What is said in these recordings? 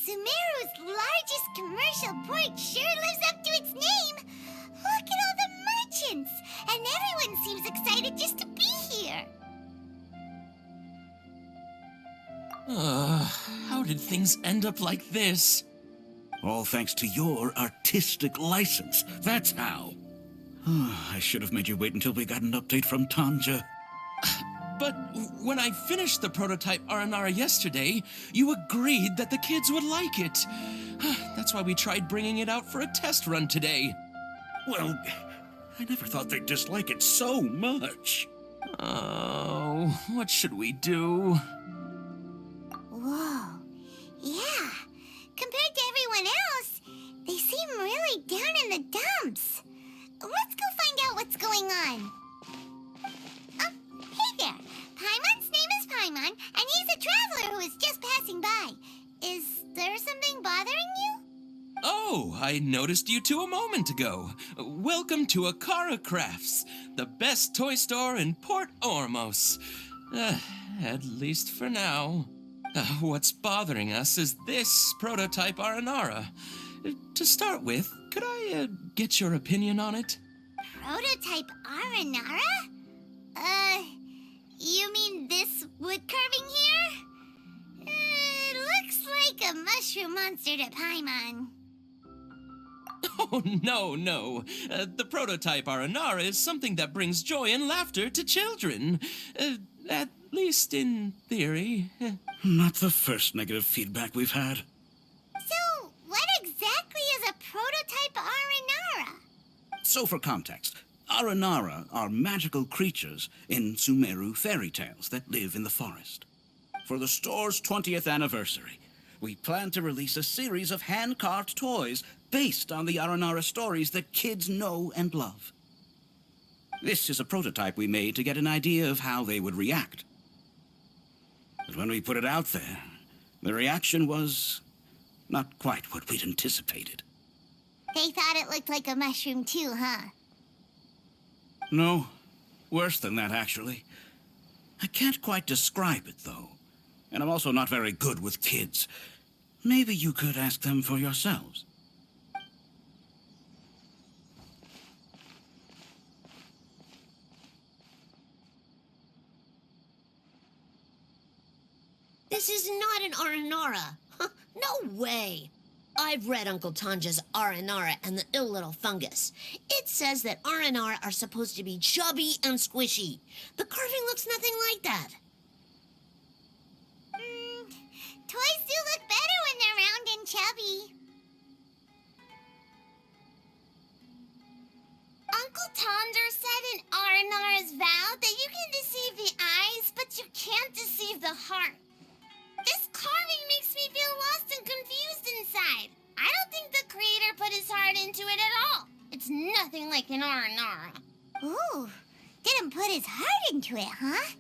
Sumeru's largest commercial port sure lives up to its name. Look at all the merchants, and everyone seems excited just to be here. How did things end up like this? All thanks to your artistic license. That's how. I should have made you wait until we got an update from Tanja. But when I finished the prototype aranara yesterday, you agreed that the kids would like it. That's why we tried bringing it out for a test run today. Well, I never thought they'd dislike it so much. Oh, what should we do? Whoa. Yeah. Compared to everyone else, they seem really down in the dumps. Let's go find out what's going on. Oh, hey there. Paimon's name is Paimon, and he's a traveler who is just passing by. Is there something bothering you? Oh, I noticed you two a moment ago. Welcome to Akara Crafts, the best toy store in Port Ormos. At least for now. What's bothering us is this prototype aranara. To start with, could I get your opinion on it? Prototype aranara? You mean this wood carving here? It looks like a mushroom monster to Paimon. Oh, no. The prototype aranara is something that brings joy and laughter to children. At least in theory. Not the first negative feedback we've had. So, what exactly is a prototype aranara? So for context, aranara are magical creatures in Sumeru fairy tales that live in the forest. For the store's 20th anniversary, we plan to release a series of hand-carved toys based on the aranara stories that kids know and love. This is a prototype we made to get an idea of how they would react. But when we put it out there, the reaction was not quite what we'd anticipated. They thought it looked like a mushroom too, huh? No, worse than that, actually. I can't quite describe it, though. And I'm also not very good with kids. Maybe you could ask them for yourselves. This is not an aranara. No way. I've read Uncle Tanja's Aranara and the Ill Little Fungus. It says that aranara are supposed to be chubby and squishy. The carving looks nothing like that. Toys do look better when they're round and chubby. Uncle Tonder said in Aranara's vow that you can deceive the eyes, but you can't deceive the heart. This carving makes me feel lost and confused inside. I don't think the creator put his heart into it at all. It's nothing like an aranara. Ooh, didn't put his heart into it, huh?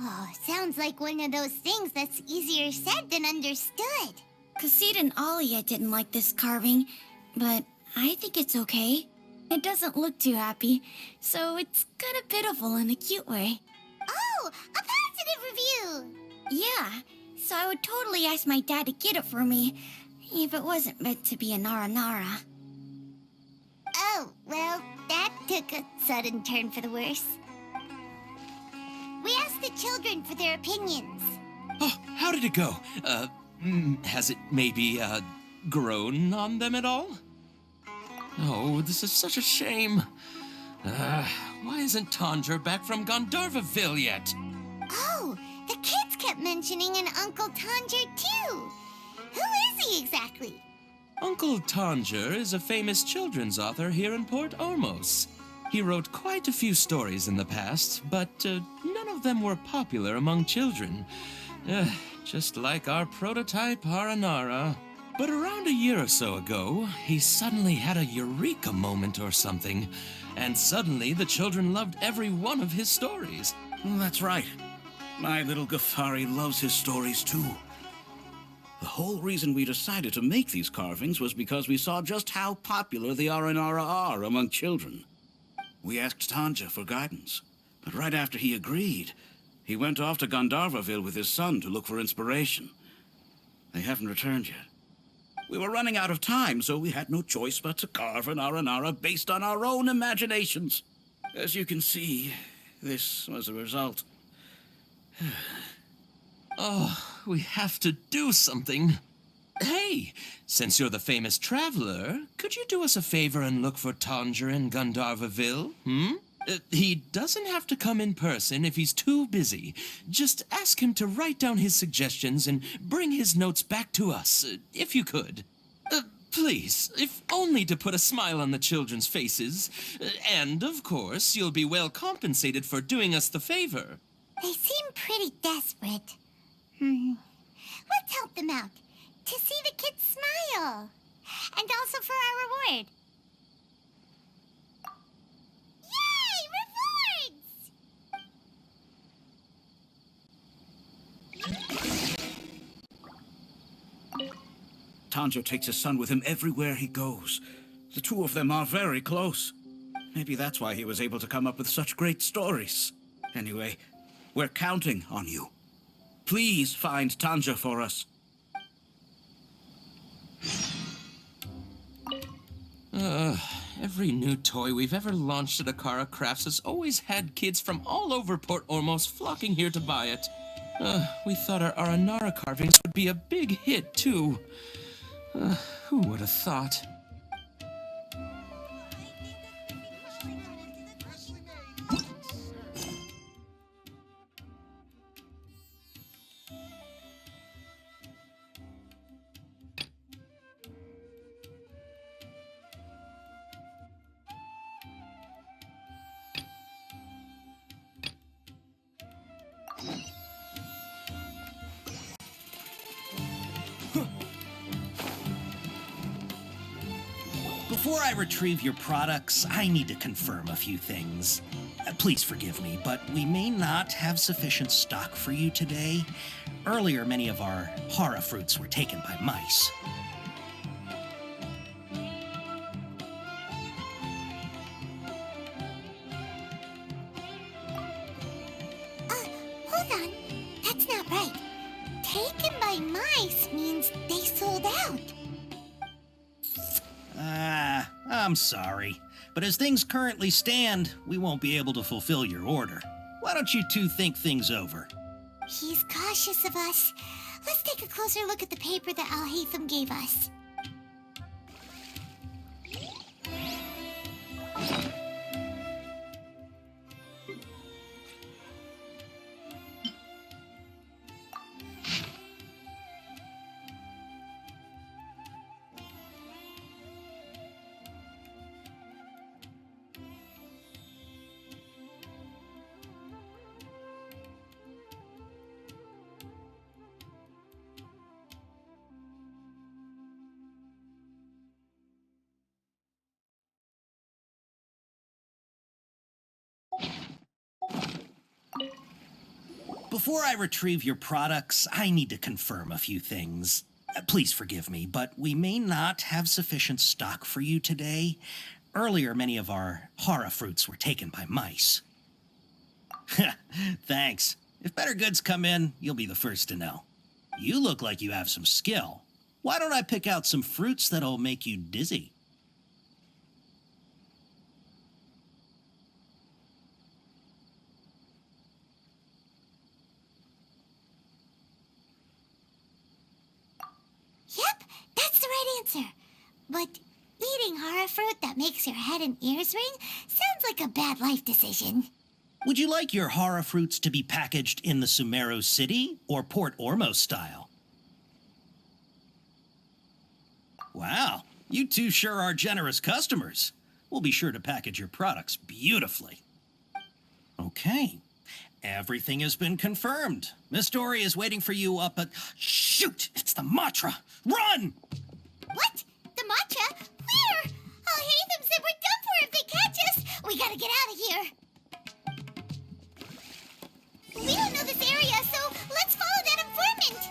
Oh, sounds like one of those things that's easier said than understood. Cassid and Alia didn't like this carving, but I think it's okay. It doesn't look too happy, so it's kind of pitiful in a cute way. Oh, a positive review! Yeah, so I would totally ask my dad to get it for me, if it wasn't meant to be an aranara. Oh, well, that took a sudden turn for the worse. We asked the children for their opinions. Oh, how did it go? Has it maybe, grown on them at all? Oh, this is such a shame. Why isn't Tanja back from Gandharvaville yet? Oh, the kids kept mentioning an Uncle Tanger, too. Who is he exactly? Uncle Tanger is a famous children's author here in Port Ormos. He wrote quite a few stories in the past, but none of them were popular among children. Just like our prototype Aranara. But around a year or so ago, he suddenly had a eureka moment or something. And suddenly the children loved every one of his stories. That's right. My little Ghaffari loves his stories, too. The whole reason we decided to make these carvings was because we saw just how popular the aranara are among children. We asked Tanja for guidance, but right after he agreed, he went off to Gandharvaville with his son to look for inspiration. They haven't returned yet. We were running out of time, so we had no choice but to carve an aranara based on our own imaginations. As you can see, this was the result. Oh, we have to do something. Hey, since you're the famous traveler, could you do us a favor and look for Tanger in Gandharvaville, he doesn't have to come in person if he's too busy. Just ask him to write down his suggestions and bring his notes back to us, if you could. Please, if only to put a smile on the children's faces. And, of course, you'll be well compensated for doing us the favor. They seem pretty desperate. Let's help them out. To see the kids smile. And also for our reward. Tanger takes his son with him everywhere he goes. The two of them are very close. Maybe that's why he was able to come up with such great stories. Anyway, we're counting on you. Please find Tanger for us. Every new toy we've ever launched at Akara Crafts has always had kids from all over Port Ormos flocking here to buy it. We thought our aranara carvings would be a big hit, too. Who would have thought? Before I retrieve your products, I need to confirm a few things. Please forgive me, but we may not have sufficient stock for you today. Earlier, many of our hara fruits were taken by mice. Hold on. That's not right. Taken by mice means they sold out. I'm sorry, but as things currently stand, we won't be able to fulfill your order. Why don't you two think things over? He's cautious of us. Let's take a closer look at the paper that Alhaitham gave us. Before I retrieve your products, I need to confirm a few things. Please forgive me, but we may not have sufficient stock for you today. Earlier, many of our hara fruits were taken by mice. Thanks. If better goods come in, you'll be the first to know. You look like you have some skill. Why don't I pick out some fruits that'll make you dizzy? Yep, that's the right answer. But eating hara fruit that makes your head and ears ring sounds like a bad life decision. Would you like your hara fruits to be packaged in the Sumeru City or Port Ormos style? Wow, you two sure are generous customers. We'll be sure to package your products beautifully. Okay, everything has been confirmed. Miss Dory is waiting for you up at... Shoot, it's the Matra! Run! What? The matcha? Where? Alhaitham said we're done for if they catch us. We gotta get out of here. We don't know this area, so let's follow that informant.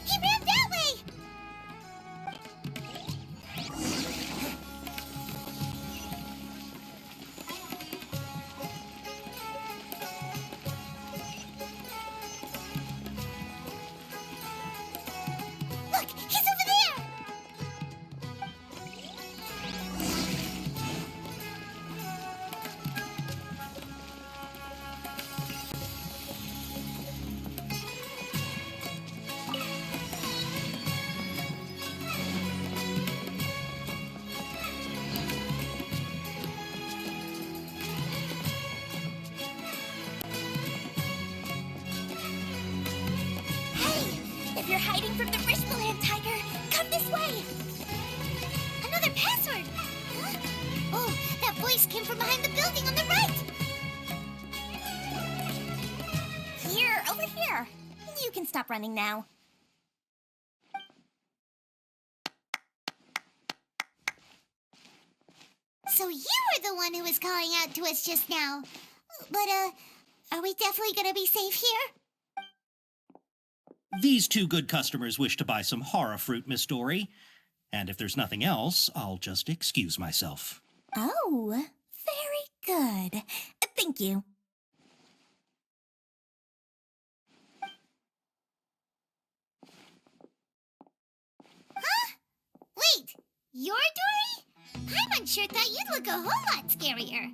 He ran that way. another password! Huh? Oh, that voice came from behind the building on the right! Here, over here. You can stop running now. So you were the one who was calling out to us just now. But, are we definitely gonna be safe here? These two good customers wish to buy some horror fruit, Miss Dory. And if there's nothing else, I'll just excuse myself. Oh, very good. Thank you. Huh? Wait, you're Dory? Paimon sure thought you'd look a whole lot scarier.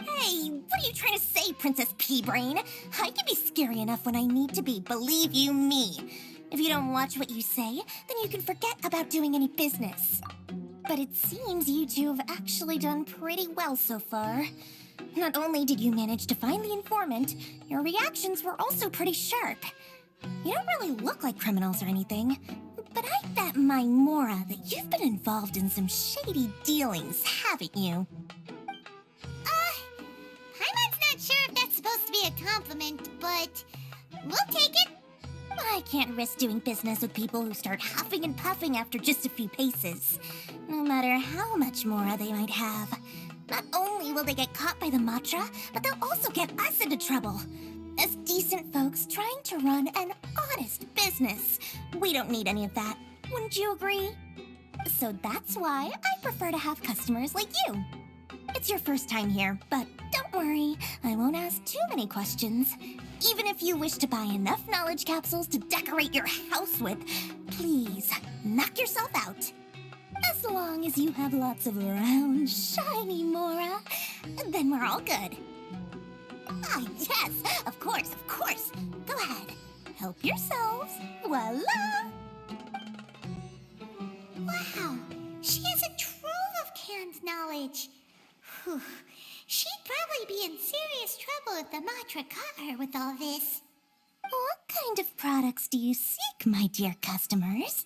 Hey, what are you trying to say, Princess Pea-Brain? I can be scary enough when I need to be, believe you me. If you don't watch what you say, then you can forget about doing any business. But it seems you two have actually done pretty well so far. Not only did you manage to find the informant, your reactions were also pretty sharp. You don't really look like criminals or anything, but I bet my Mora that you've been involved in some shady dealings, haven't you? Paimon's not sure if that's supposed to be a compliment, but we'll take it. I can't risk doing business with people who start huffing and puffing after just a few paces, no matter how much Mora they might have. Not only will they get caught by the Matra, but they'll also get us into trouble. As decent folks trying to run an honest business, we don't need any of that. Wouldn't you agree? So that's why I prefer to have customers like you. It's your first time here, but don't worry, I won't ask too many questions. Even if you wish to buy enough knowledge capsules to decorate your house with, please, knock yourself out. As long as you have lots of round, shiny Mora, then we're all good. Ah, yes, of course, of course. Go ahead, help yourselves. Voila! Wow, she has a trove of canned knowledge. Whew. She'd probably be in serious trouble if the Matra caught her with all this. What kind of products do you seek, my dear customers?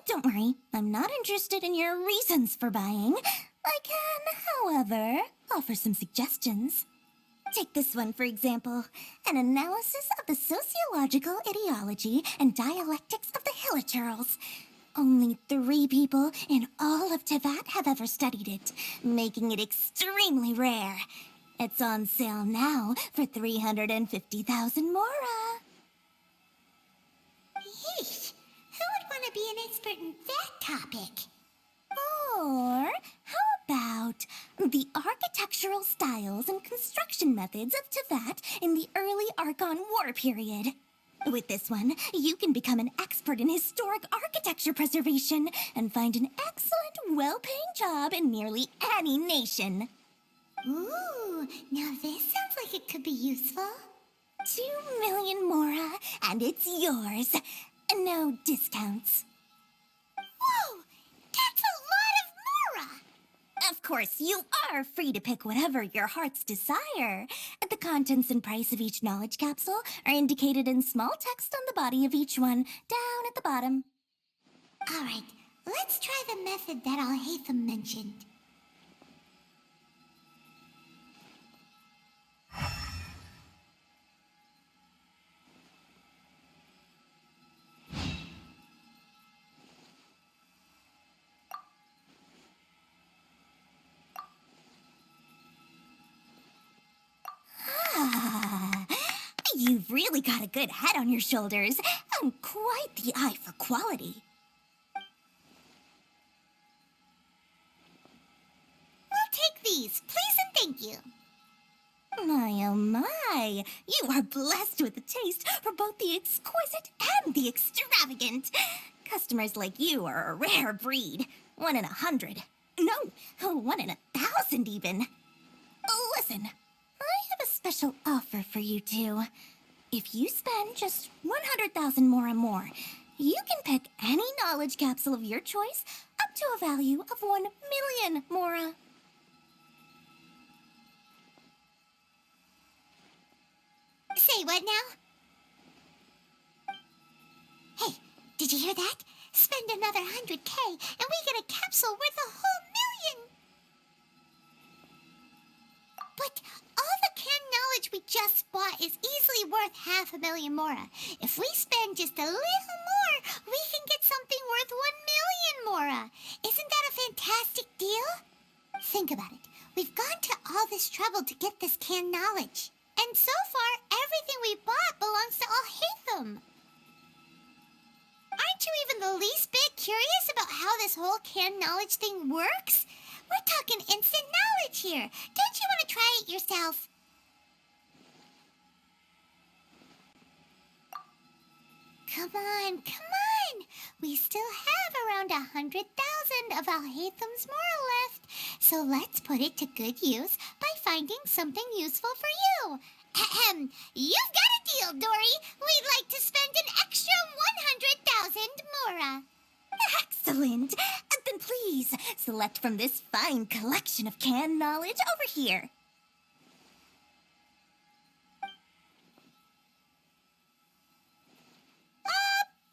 Don't worry, I'm not interested in your reasons for buying. I can, however, offer some suggestions. Take this one, for example. An analysis of the sociological ideology and dialectics of the Hilichurls. Only 3 people in all of Teyvat have ever studied it, making it extremely rare. It's on sale now for 350,000 Mora. Yeesh, who would want to be an expert in that topic? Or how about the architectural styles and construction methods of Teyvat in the early Archon War period? With this one, you can become an expert in historic architecture preservation and find an excellent, well-paying job in nearly any nation. Ooh, now this sounds like it could be useful. 2 million Mora, and it's yours. No discounts. Whoa, that's a lot of Mora! Of course, you are free to pick whatever your heart's desire. The contents and price of each knowledge capsule are indicated in small text on the body of each one, down at the bottom. All right, let's try the method that Alhaitham mentioned. You've really got a good head on your shoulders, and quite the eye for quality. We'll take these, please and thank you. My, oh my, you are blessed with a taste for both the exquisite and the extravagant. Customers like you are a rare breed. 1 in 100. No, 1 in 1,000 even. Listen, I have a special offer for you two. If you spend just 100,000 more, you can pick any knowledge capsule of your choice up to a value of 1 million Mora. Say what now? Did you hear that? Spend another 100K and we get a capsule worth a whole million! But all the canned knowledge we just bought is easily worth 500,000 mora. If we spend just a little more, we can get something worth 1,000,000 mora. Isn't that a fantastic deal? Think about it. We've gone to all this trouble to get this canned knowledge. And so far, everything we bought belongs to Alhaitham. Aren't you even the least bit curious about how this whole canned knowledge thing works? We're talking instant knowledge here. Don't you want to try it yourself? Come on, come on. We still have around 100,000 of Alhaitham's mora left. So let's put it to good use by finding something useful for you. Ahem. You've got a deal, Dory. We'd like to spend an extra 100,000 mora. Excellent! Then please, select from this fine collection of canned knowledge over here.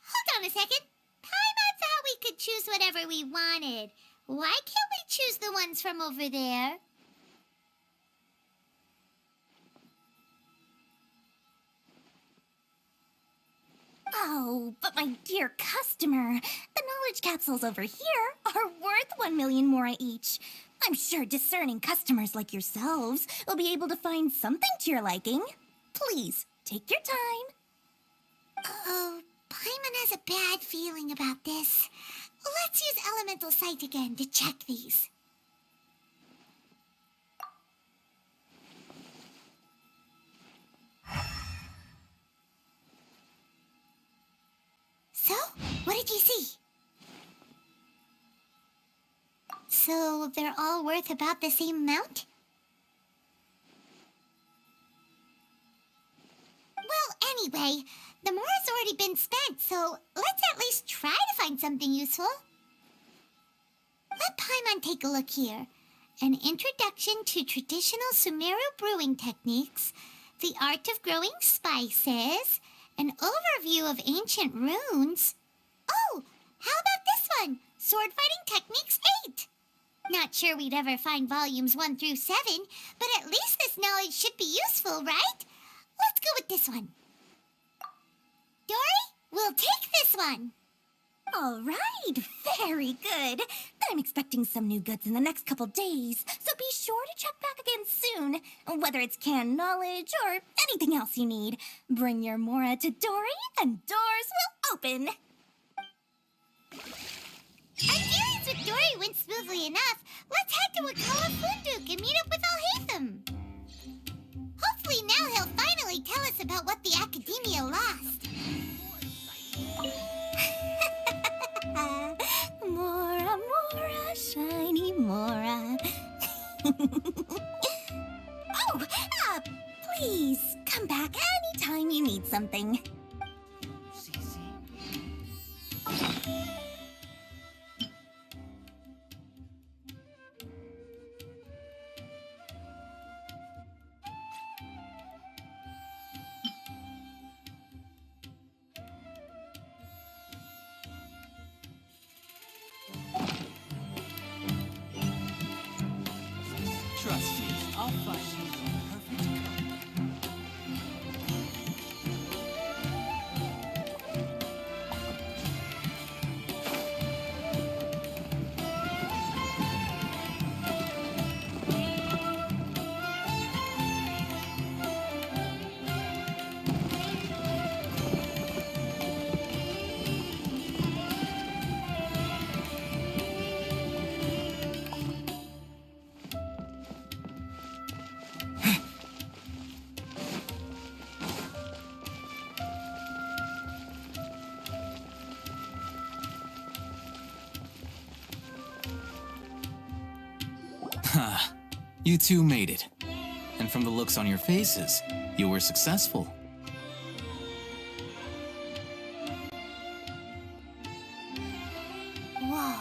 Hold on a second. Paimon thought we could choose whatever we wanted. Why can't we choose the ones from over there? Oh, but my dear customer, the knowledge capsules over here are worth 1,000,000 mora each. I'm sure discerning customers like yourselves will be able to find something to your liking. Please, take your time. Uh-oh, Paimon has a bad feeling about this. Let's use Elemental Sight again to check these. So, what did you see? So, they're all worth about the same amount? Well, anyway, the mora's already been spent, so let's at least try to find something useful. Let Paimon take a look here. An introduction to traditional Sumeru brewing techniques, the art of growing spices, an overview of ancient runes. Oh, how about this one? Sword Fighting Techniques 8. Not sure we'd ever find volumes 1 through 7, but at least this knowledge should be useful, right? Let's go with this one. Dory, we'll take this one. All right, very good. I'm expecting some new goods in the next couple days, so be sure to check back again soon. Whether it's canned knowledge or anything else you need, bring your mora to Dory and doors will open. Our dealings with Dory went smoothly enough. Let's head to Wakala Funduk and meet up with Alhaitham. Hopefully now he'll finally tell us about what the Academia lost. Mora, mora, shiny mora. Oh, please come back anytime you need something. Trust me, I'll find you the perfect color. You two made it. And from the looks on your faces, you were successful. Whoa,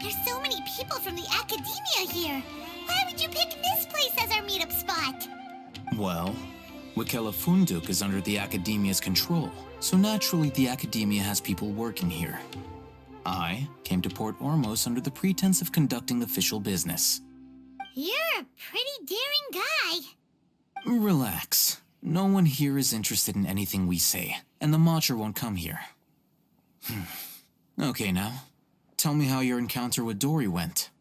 there's so many people from the Academia here. Why would you pick this place as our meetup spot? Well, Wikela Funduk is under the Academia's control, so naturally the Academia has people working here. I came to Port Ormos under the pretense of conducting official business. You're a pretty daring guy. Relax. No one here is interested in anything we say, and the Matcha won't come here. Okay now, tell me how your encounter with Dory went.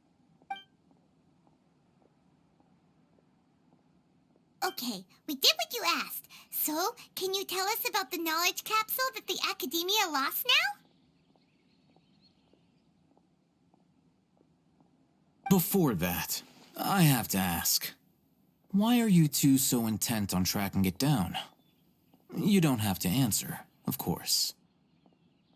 Okay, we did what you asked. So, can you tell us about the knowledge capsule that the Academia lost now? Before that, I have to ask, why are you two so intent on tracking it down? You don't have to answer, of course.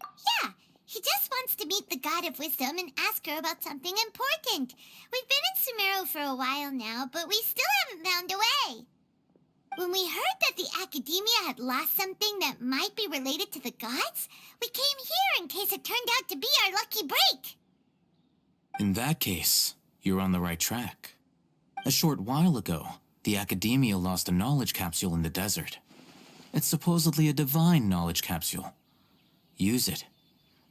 Yeah, he just wants to meet the God of Wisdom and ask her about something important. We've been in Sumeru for a while now, but we still haven't found a way. When we heard that the Academia had lost something that might be related to the gods, we came here in case it turned out to be our lucky break. In that case, you're on the right track. A short while ago, the Academia lost a knowledge capsule in the desert. It's supposedly a divine knowledge capsule. Use it,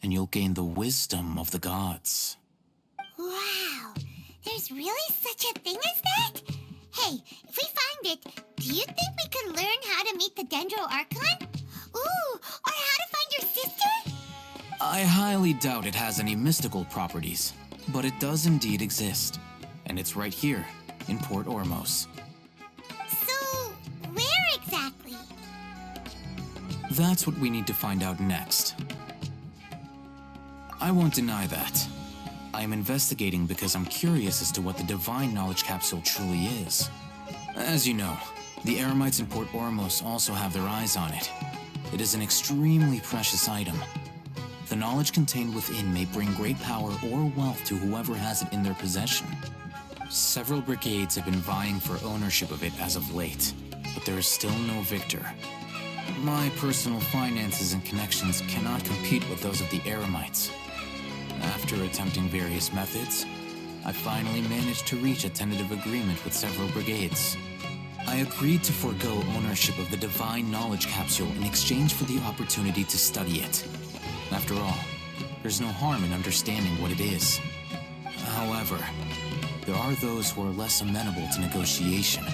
and you'll gain the wisdom of the gods. Wow, there's really such a thing as that? Hey, if we find it, do you think we could learn how to meet the Dendro Archon? Ooh, or how to find your sister? I highly doubt it has any mystical properties, but it does indeed exist. And it's right here, in Port Ormos. So, where exactly? That's what we need to find out next. I won't deny that. I am investigating because I'm curious as to what the divine knowledge capsule truly is. As you know, the Eremites in Port Ormos also have their eyes on it. It is an extremely precious item. The knowledge contained within may bring great power or wealth to whoever has it in their possession. Several brigades have been vying for ownership of it as of late, but there is still no victor. My personal finances and connections cannot compete with those of the Eremites. After attempting various methods, I finally managed to reach a tentative agreement with several brigades. I agreed to forego ownership of the divine knowledge capsule in exchange for the opportunity to study it. After all, there's no harm in understanding what it is. However, there are those who are less amenable to negotiation,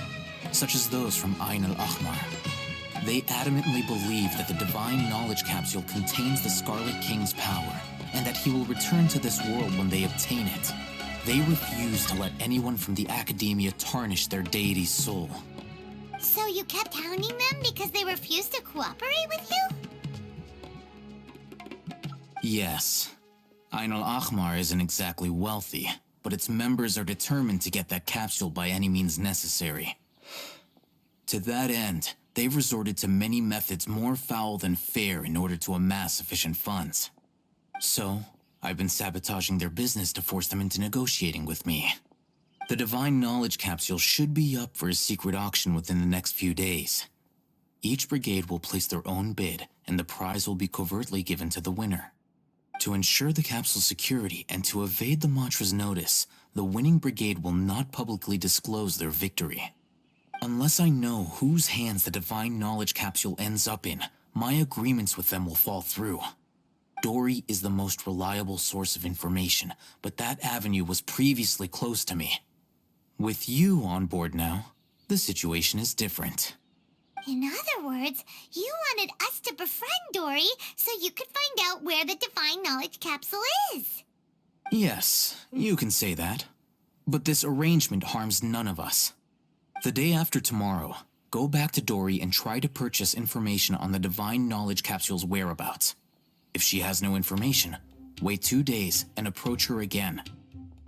such as those from Ain al-Ahmar. They adamantly believe that the divine knowledge capsule contains the Scarlet King's power, and that he will return to this world when they obtain it. They refuse to let anyone from the Academia tarnish their deity's soul. So you kept hounding them because they refused to cooperate with you? Yes. Ain al-Ahmar isn't exactly wealthy, but its members are determined to get that capsule by any means necessary. To that end, they've resorted to many methods more foul than fair in order to amass sufficient funds. So, I've been sabotaging their business to force them into negotiating with me. The divine knowledge capsule should be up for a secret auction within the next few days. Each brigade will place their own bid, and the prize will be covertly given to the winner. To ensure the capsule's security and to evade the mantra's notice, the winning brigade will not publicly disclose their victory. Unless I know whose hands the divine knowledge capsule ends up in, my agreements with them will fall through. Dory is the most reliable source of information, but that avenue was previously closed to me. With you on board now, the situation is different. In other words, you wanted us to befriend Dory so you could find out where the divine knowledge capsule is. Yes, you can say that. But this arrangement harms none of us. The day after tomorrow, go back to Dory and try to purchase information on the divine knowledge capsule's whereabouts. If she has no information, wait 2 days and approach her again.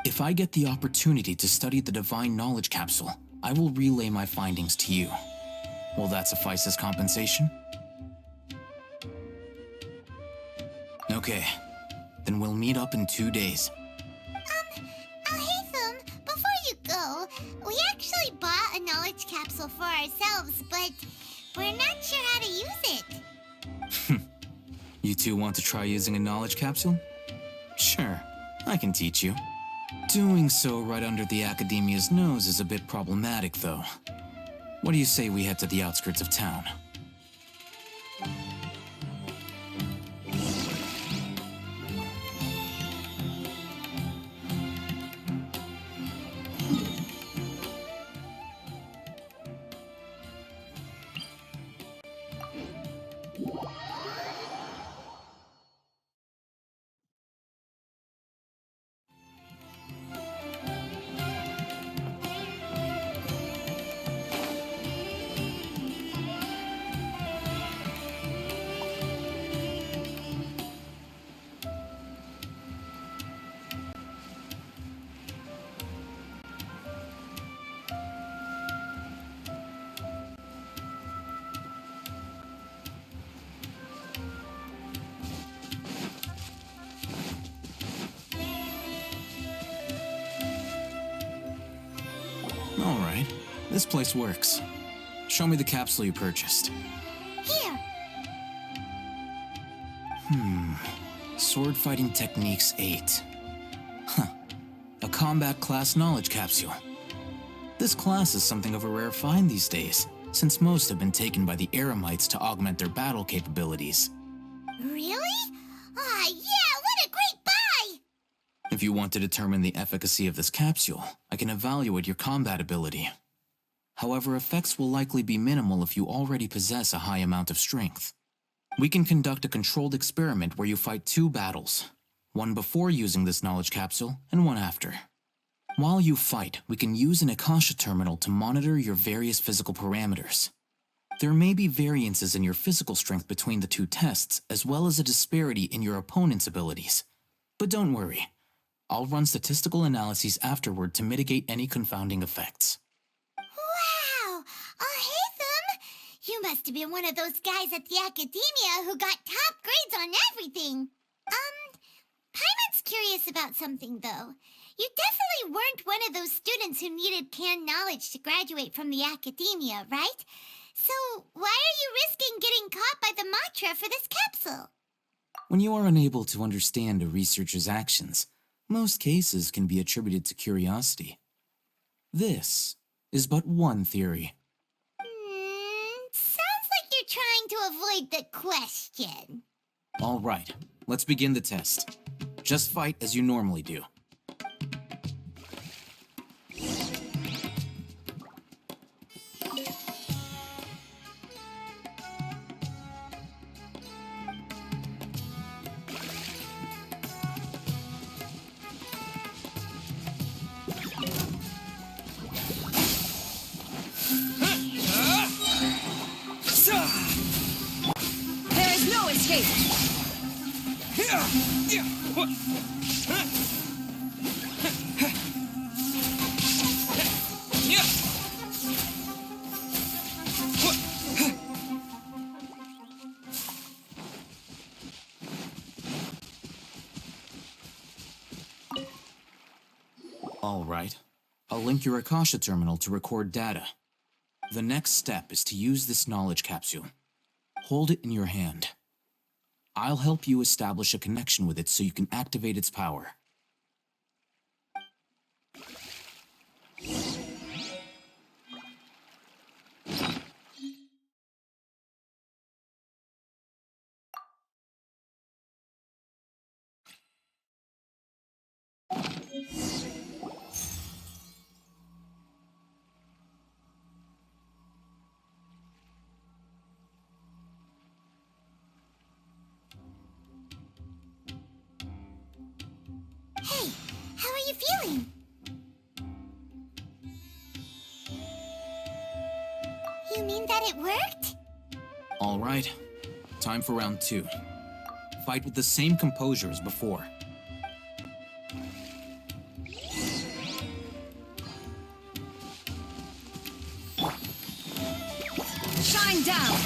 If I get the opportunity to study the divine knowledge capsule, I will relay my findings to you. Will that suffice as compensation? Okay, then we'll meet up in 2 days. Alhaitham, before you go, we actually bought a knowledge capsule for ourselves, but we're not sure how to use it. You two want to try using a knowledge capsule? Sure, I can teach you. Doing so right under the Academia's nose is a bit problematic, though. What do you say we head to the outskirts of town? All right, this place works. Show me the capsule you purchased. Here. Sword Fighting Techniques 8. Huh. A combat class knowledge capsule. This class is something of a rare find these days, since most have been taken by the Eremites to augment their battle capabilities. Really? Ah, yeah, what a great buy! If you want to determine the efficacy of this capsule, I can evaluate your combat ability. However, effects will likely be minimal if you already possess a high amount of strength. We can conduct a controlled experiment where you fight 2 battles, one before using this knowledge capsule and one after. While you fight, we can use an Akasha terminal to monitor your various physical parameters. There may be variances in your physical strength between the 2 tests, as well as a disparity in your opponent's abilities. But don't worry, I'll run statistical analyses afterward to mitigate any confounding effects. Wow! Alhaitham! You must have been one of those guys at the academia who got top grades on everything. Paimon's curious about something, though. You definitely weren't one of those students who needed canned knowledge to graduate from the academia, right? So why are you risking getting caught by the Matra for this capsule? When you are unable to understand a researcher's actions, most cases can be attributed to curiosity. This is but one theory. Sounds like you're trying to avoid the question. All right, let's begin the test. Just fight as you normally do. There is no escape! All right, I'll link your Akasha terminal to record data. The next step is to use this knowledge capsule. Hold it in your hand. I'll help you establish a connection with it so you can activate its power. Hey, how are you feeling? You mean that it worked? All right, time for round 2. Fight with the same composure as before. Shine down!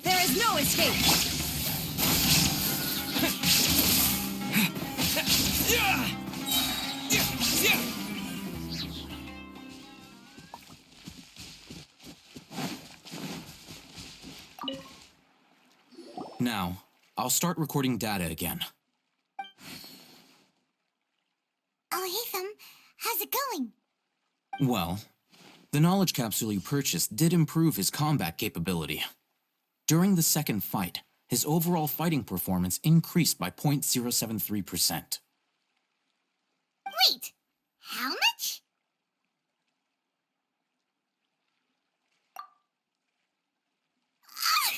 There is no escape! now, I'll start recording data again. Alhaitham, how's it going? Well, the knowledge capsule you purchased did improve his combat capability. During the second fight, his overall fighting performance increased by 0.073%. Wait, how much? Ah!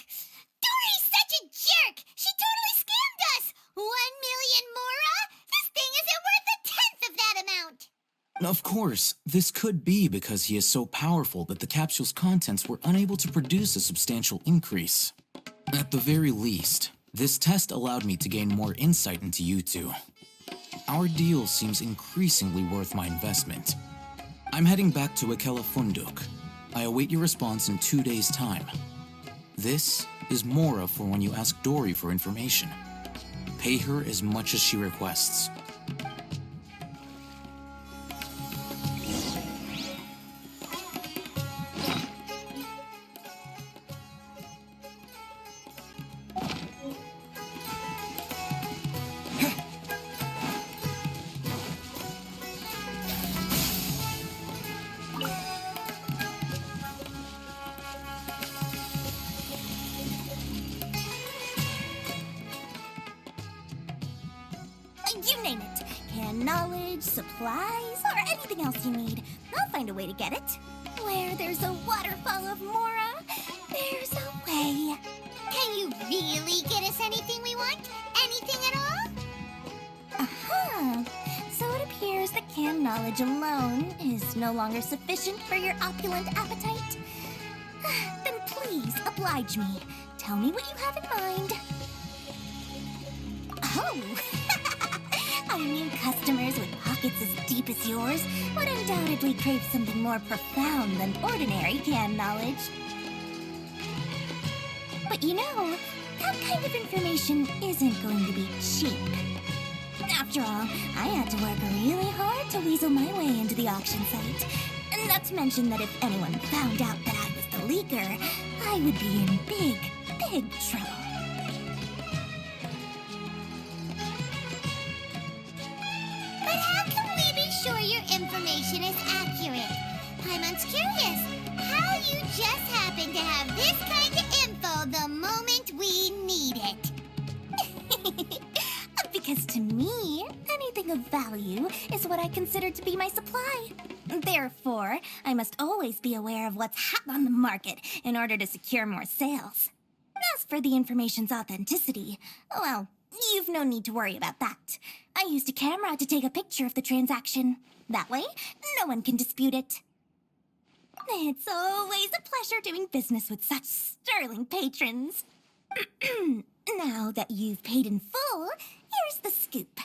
Dory's such a jerk! She totally scammed us! 1 million mora? This thing isn't worth a tenth of that amount! Of course, this could be because he is so powerful that the capsule's contents were unable to produce a substantial increase. At the very least, this test allowed me to gain more insight into you two. Our deal seems increasingly worth my investment. I'm heading back to Akela Funduk. I await your response in 2 days' time. This is Mora for when you ask Dory for information. Pay her as much as she requests. You name it. Can knowledge, supplies, or anything else you need. I'll find a way to get it. Where there's a waterfall of Mora, there's a way. Can you really get us anything we want? Anything at all? Uh-huh. So it appears that canned knowledge alone is no longer sufficient for your opulent appetite. Then please, oblige me. Tell me what you have in mind. Oh! Our new customers with pockets as deep as yours would undoubtedly crave something more profound than ordinary canned knowledge. But you know, that kind of information isn't going to be cheap. After all, I had to work really hard to weasel my way into the auction site. Not to mention that if anyone found out that I was the leaker, I would be in big trouble. But how can we be sure your information is accurate? Paimon's curious how you just happen to have this kind of info the moment we need it. Because to me, anything of value is what I consider to be my supply. Therefore, I must always be aware of what's hot on the market in order to secure more sales. As for the information's authenticity, well, you've no need to worry about that. I used a camera to take a picture of the transaction. That way, no one can dispute it. It's always a pleasure doing business with such sterling patrons. Now that you've paid in full, here's the scoop.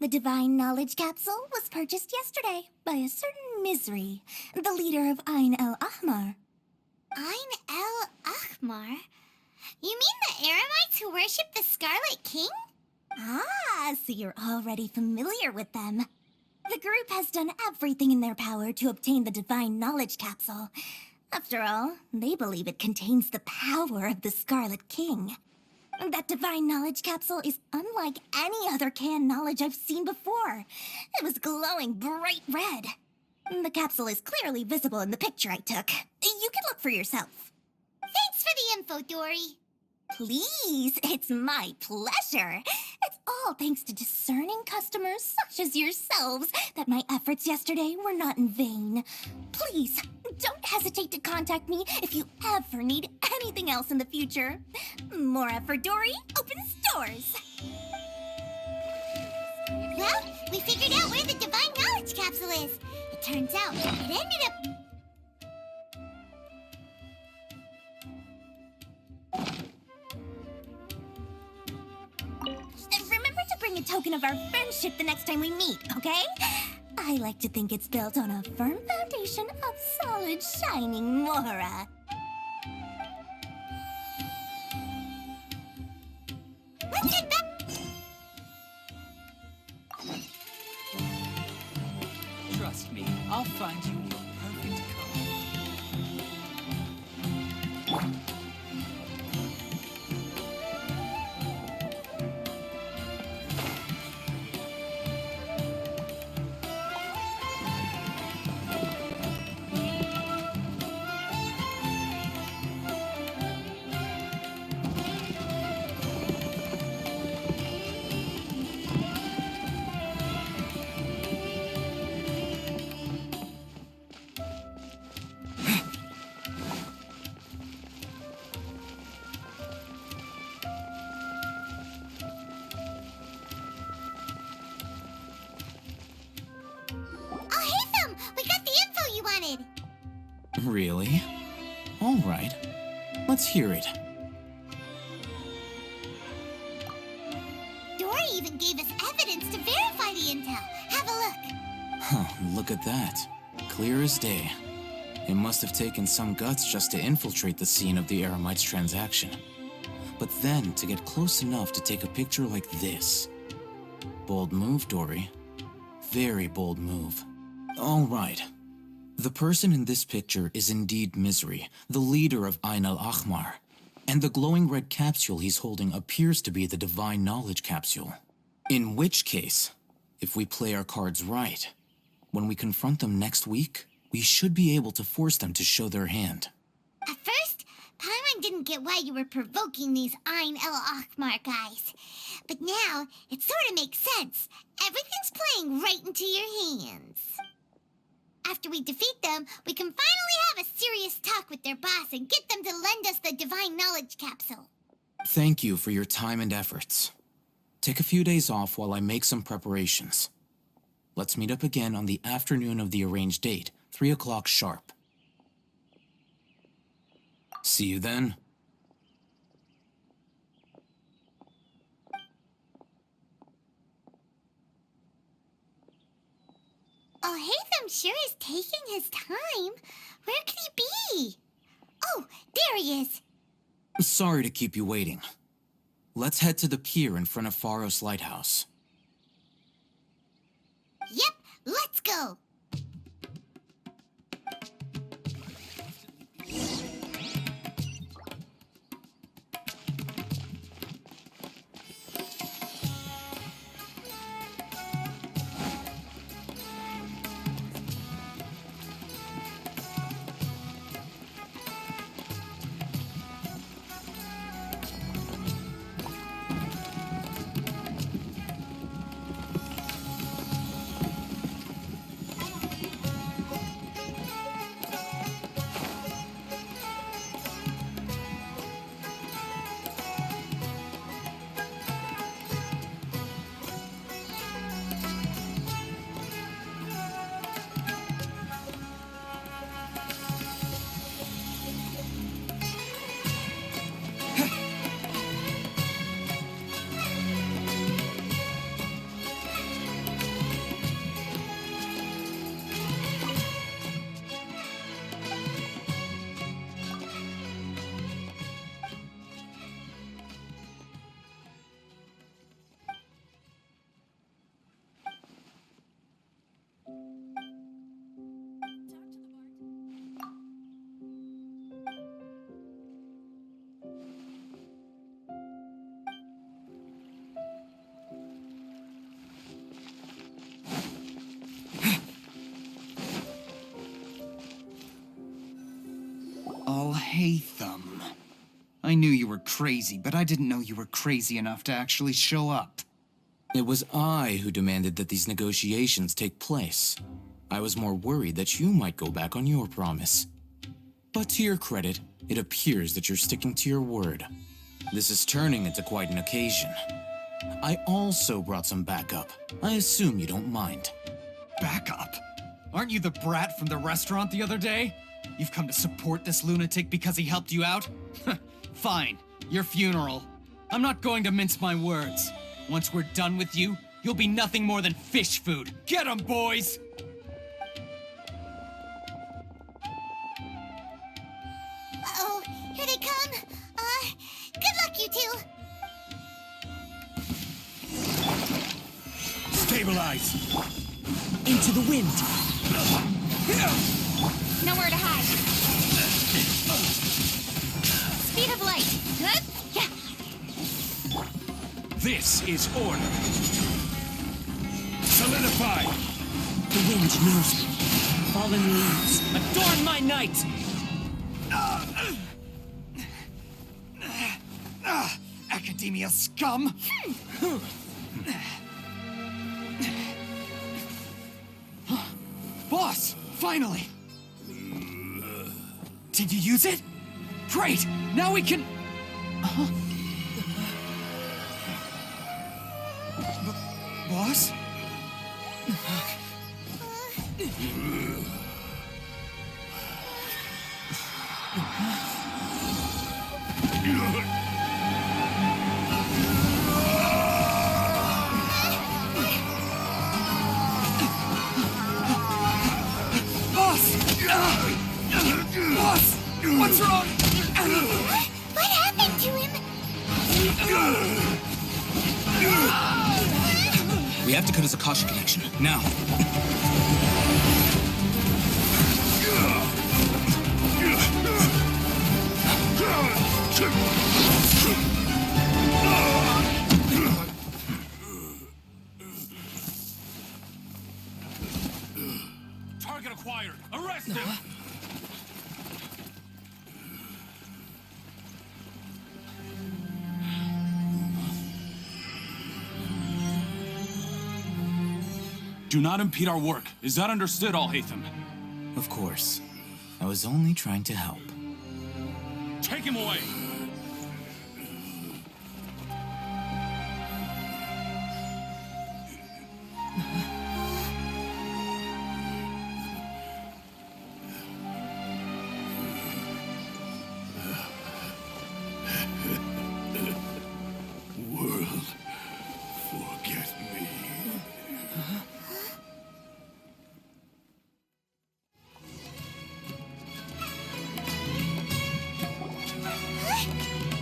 The Divine Knowledge Capsule was purchased yesterday by a certain Misery, the leader of Ain El Ahmar. Ain El Ahmar? You mean the Aramites who worship the Scarlet King? Ah, so you're already familiar with them. The group has done everything in their power to obtain the Divine Knowledge Capsule. After all, they believe it contains the power of the Scarlet King. That Divine Knowledge Capsule is unlike any other canned knowledge I've seen before. It was glowing bright red. The capsule is clearly visible in the picture I took. You can look for yourself. Thanks for the info, Dory. Please, it's my pleasure. It's all thanks to discerning customers such as yourselves that my efforts yesterday were not in vain. Please, don't hesitate to contact me if you ever need anything else in the future. Mora for Dory opens doors. Well, we figured out where the Divine Knowledge Capsule is. It turns out it ended up... Remember to bring a token of our friendship the next time we meet, okay? I like to think it's built on a firm foundation of solid, shining Mora. Let's head back... Trust me, I'll find you your perfect color. Really? All right. Let's hear it. Dory even gave us evidence to verify the intel. Have a look. Huh, look at that. Clear as day. It must have taken some guts just to infiltrate the scene of the Eremites transaction. But then to get close enough to take a picture like this. Bold move, Dory. Very bold move. All right. The person in this picture is indeed Misery, the leader of Ain al-Ahmar. And the glowing red capsule he's holding appears to be the Divine Knowledge Capsule. In which case, if we play our cards right, when we confront them next week, we should be able to force them to show their hand. At first, Paimon didn't get why you were provoking these Ain el-Ahmar guys. But now, it sort of makes sense. Everything's playing right into your hands. After we defeat them, we can finally have a serious talk with their boss and get them to lend us the Divine Knowledge Capsule. Thank you for your time and efforts. Take a few days off while I make some preparations. Let's meet up again on the afternoon of the arranged date, 3 o'clock sharp. See you then. Alhaitham sure is taking his time. Where could he be? Oh, there he is. Sorry to keep you waiting. Let's head to the pier in front of Pharos Lighthouse. Yep, let's go. Alhaitham. I knew you were crazy, but I didn't know you were crazy enough to actually show up. It was I who demanded that these negotiations take place. I was more worried that you might go back on your promise. But to your credit, it appears that you're sticking to your word. This is turning into quite an occasion. I also brought some backup. I assume you don't mind. Backup? Aren't you the brat from the restaurant the other day? You've come to support this lunatic because he helped you out? Fine, your funeral. I'm not going to mince my words. Once we're done with you, you'll be nothing more than fish food. Get 'em, boys! Uh-oh, here they come. Good luck, you two. Stabilize! Into the wind! Nowhere to hide. Speed of light. Good? Yeah. This is order. Solidify! The wind knows me. Fallen leaves, adorn my night! Academia scum! Boss! Finally! Did you use it? Great! Now we can... Boss? We have to cut his Akasha connection, now. Target acquired! Arrest him! Do not impede our work. Is that understood, Alhaitham? Of course. I was only trying to help. Take him away! World, forget me.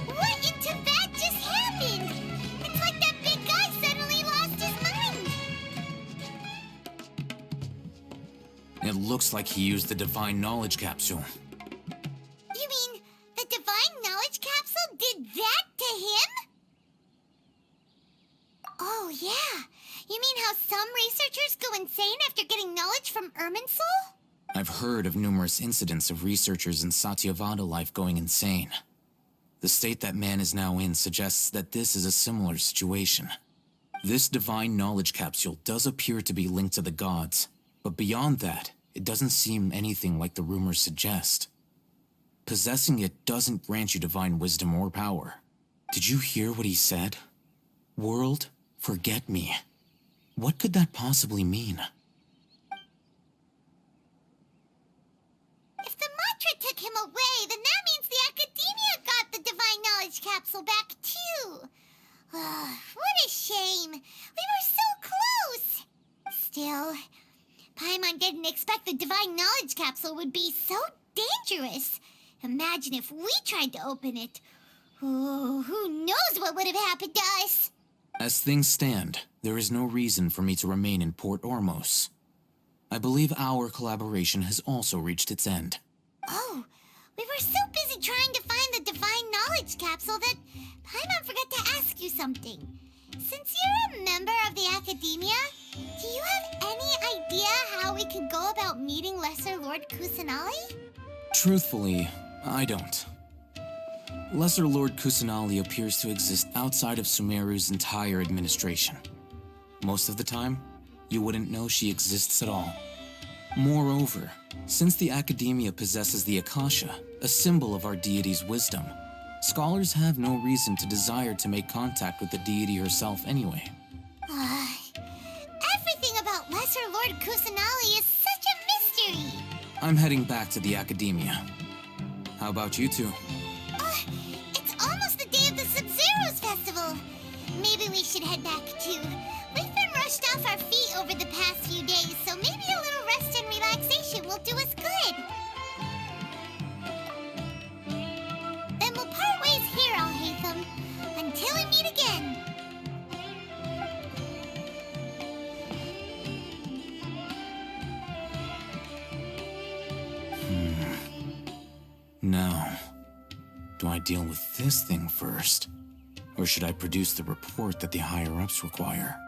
What in Tibet just happened? It's like that big guy suddenly lost his mind. It looks like he used the Divine Knowledge Capsule. You mean the Divine Knowledge Capsule did that to him? Oh, yeah. You mean how some researchers go insane after getting knowledge from Irminsul? I've heard of numerous incidents of researchers in Satyavada life going insane. The state that man is now in suggests that this is a similar situation. This Divine Knowledge Capsule does appear to be linked to the gods, but beyond that, it doesn't seem anything like the rumors suggest. Possessing it doesn't grant you divine wisdom or power. Did you hear what he said? World, forget me. What could that possibly mean? If the mantra took him away, then that means the Academia got the Divine Knowledge Capsule back, too. What a shame. We were so close. Still, Paimon didn't expect the Divine Knowledge Capsule would be so dangerous. Imagine if we tried to open it. Ooh, who knows what would have happened to us? As things stand, there is no reason for me to remain in Port Ormos. I believe our collaboration has also reached its end. Oh, we were so busy trying to find the Divine Knowledge Capsule that Paimon forgot to ask you something. Since you're a member of the Academia, do you have any idea how we could go about meeting Lesser Lord Kusanali? Truthfully, I don't. Lesser Lord Kusanali appears to exist outside of Sumeru's entire administration. Most of the time, you wouldn't know she exists at all. Moreover, since the Academia possesses the Akasha, a symbol of our deity's wisdom, scholars have no reason to desire to make contact with the deity herself anyway. Everything about Lesser Lord Kusanali is such a mystery. I'm heading back to the Academia. How about you two? It's almost the day of the Sub-Zero's festival. Maybe we should head back too. We've been rushed off our feet over the past few days, so maybe a little rest and relaxation will do us good. Then we'll part ways here, Alhaitham. Until we meet again. Now, do I deal with this thing first? Or should I produce the report that the higher-ups require?